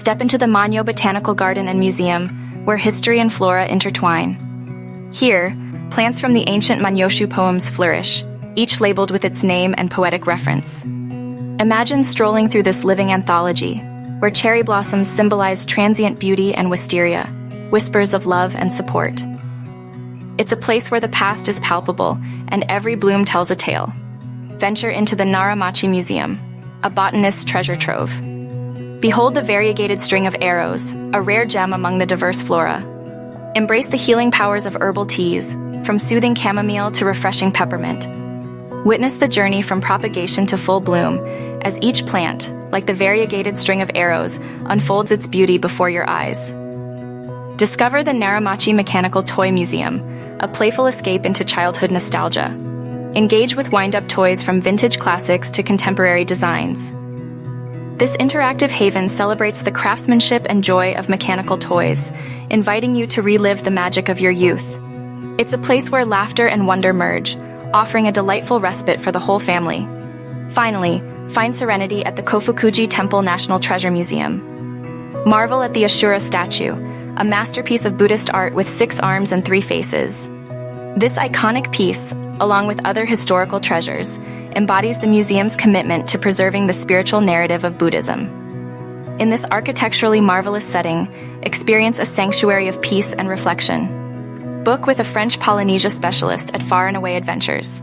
step into the Manyo Botanical Garden and Museum, where history and flora intertwine. Here, plants from the ancient Manyoshu poems flourish, each labeled with its name and poetic reference. Imagine strolling through this living anthology, where cherry blossoms symbolize transient beauty and wisteria, whispers of love and support. It's a place where the past is palpable, and every bloom tells a tale. Venture into the Naramachi Museum, a botanist's treasure trove. Behold the variegated string of arrows, a rare gem among the diverse flora. Embrace the healing powers of herbal teas, from soothing chamomile to refreshing peppermint. Witness the journey from propagation to full bloom, as each plant, like the variegated string of arrows, unfolds its beauty before your eyes. Discover the Naramachi Mechanical Toy Museum, a playful escape into childhood nostalgia. Engage with wind-up toys from vintage classics to contemporary designs. This interactive haven celebrates the craftsmanship and joy of mechanical toys, inviting you to relive the magic of your youth. It's a place where laughter and wonder merge, offering a delightful respite for the whole family. Finally, find serenity at the Kofukuji Temple National Treasure Museum. Marvel at the Ashura statue, a masterpiece of Buddhist art with 6 arms and 3 faces. This iconic piece, along with other historical treasures, embodies the museum's commitment to preserving the spiritual narrative of Buddhism. In this architecturally marvelous setting, experience a sanctuary of peace and reflection. Book with a French Polynesia specialist at Far and Away Adventures.